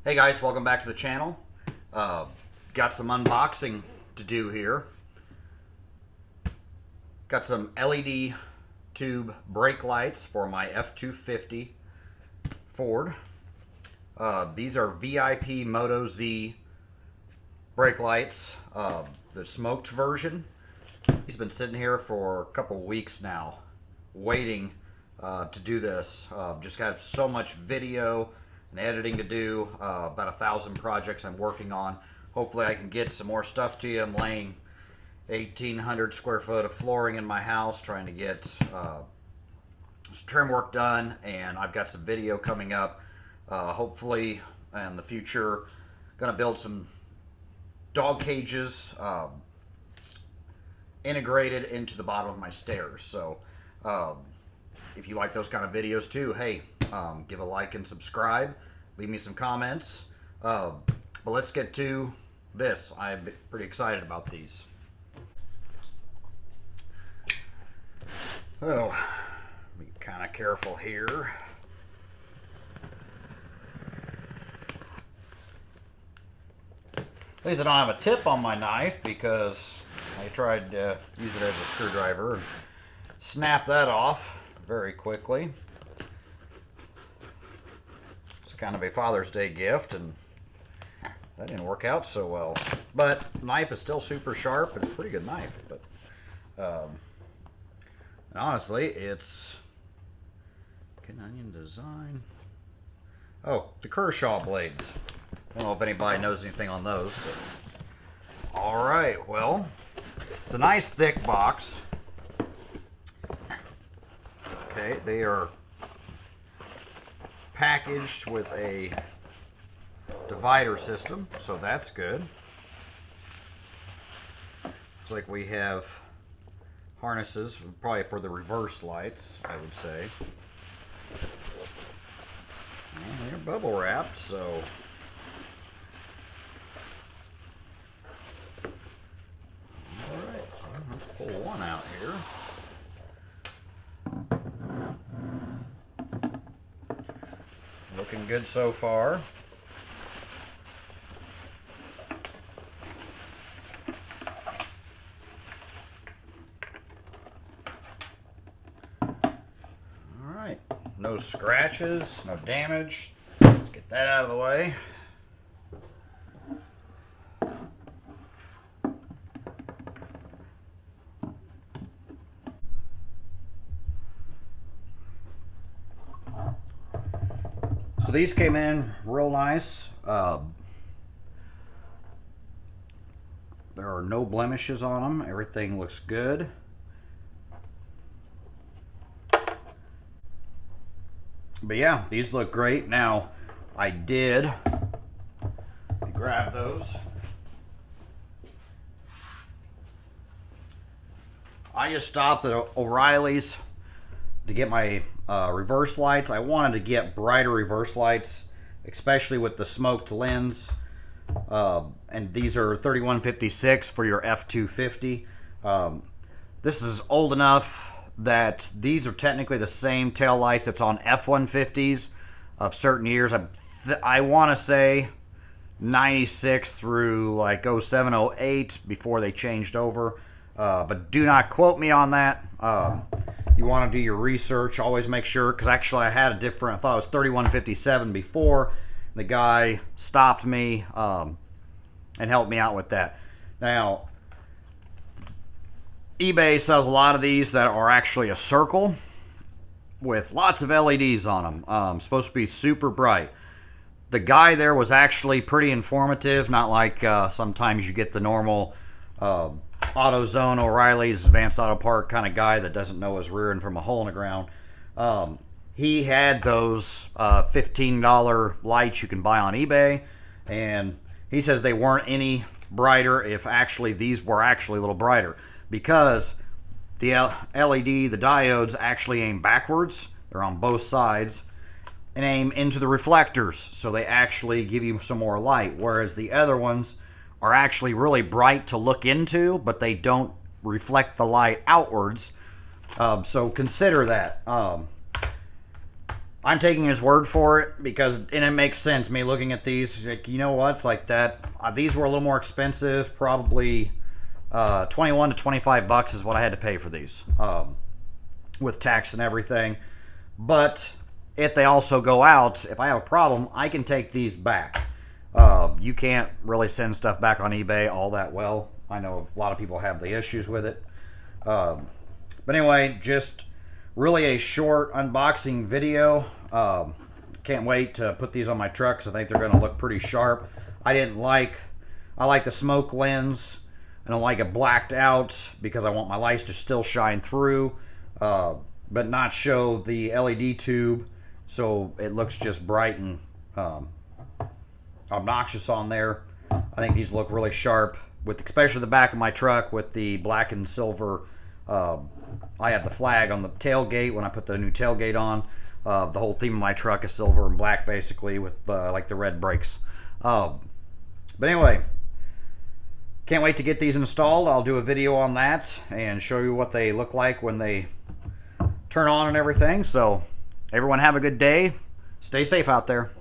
Hey guys, welcome back to the channel. Got some unboxing to do here. Got some LED tube brake lights for my F250 Ford. These are VIP MotoZ brake lights, the smoked version. He's been sitting here for a couple weeks now, waiting to do this. Just got so much video and editing to do, about 1,000 projects I'm working on. Hopefully I can get some more stuff to you. I'm laying 1,800 square foot of flooring in my house, trying to get some trim work done, and I've got some video coming up. Hopefully in the future, gonna build some dog cages integrated into the bottom of my stairs. So if you like those kind of videos too, hey, give a like and subscribe. Leave me some comments. But let's get to this. I'm pretty excited about these. Oh, be kind of careful here. At least I don't have a tip on my knife because I tried to use it as a screwdriver and snap that off very quickly. It's kind of a Father's Day gift, and that didn't work out so well. But the knife is still super sharp. It's a pretty good knife. But and honestly, it's Canadian design. Oh, the Kershaw blades. I don't know if anybody knows anything on those. But all right, well, it's a nice thick box. Okay, they are packaged with a divider system, so that's good. Looks like we have harnesses, probably for the reverse lights, I would say. And they're bubble wrapped, so alright, well, let's pull one out here. Looking good so far. Alright, no scratches, no damage. Let's get that out of the way. So these came in real nice. There are no blemishes on them. Everything looks good. But yeah, these look great. Now, I did grab those. I just stopped at O'Reilly's to get my reverse lights. I wanted to get brighter reverse lights, especially with the smoked lens. And these are 3156 for your F250. This is old enough that these are technically the same tail lights that's on F150s of certain years. I want to say 96 through like 07, 08 before they changed over. But do not quote me on that. You want to do your research. Always make sure, because actually I had a different, I thought it was 3157 before. The guy stopped me and helped me out with that. Now, eBay sells a lot of these that are actually a circle with lots of LEDs on them. Supposed to be super bright. The guy there was actually pretty informative, not like sometimes you get the normal AutoZone, O'Reilly's, Advanced Auto Park kind of guy that doesn't know his rear end from a hole in the ground. He had those $15 lights you can buy on eBay, and he says they weren't any brighter, if actually these were actually a little brighter, because the LED, the diodes, actually aim backwards. They're on both sides and aim into the reflectors, so they actually give you some more light, whereas the other ones are actually really bright to look into, but they don't reflect the light outwards. So consider that. I'm taking his word for it because, and it makes sense. Me looking at these, like, you know what? It's like that. These were a little more expensive, probably 21 to 25 bucks is what I had to pay for these, with tax and everything. But if they also go out, if I have a problem, I can take these back. You can't really send stuff back on eBay all that well. I know a lot of people have the issues with it. But anyway, just really a short unboxing video. Can't wait to put these on my truck because I think they're going to look pretty sharp. I like the smoke lens. I don't like it blacked out because I want my lights to still shine through, but not show the LED tube, so it looks just bright and obnoxious on there. I think these look really sharp, with especially the back of my truck with the black and silver. I have the flag on the tailgate when I put the new tailgate on. The whole theme of my truck is silver and black, basically, with like the red brakes. But anyway, can't wait to get these installed. I'll do a video on that and show you what they look like when they turn on and everything. So everyone have a good day. Stay safe out there.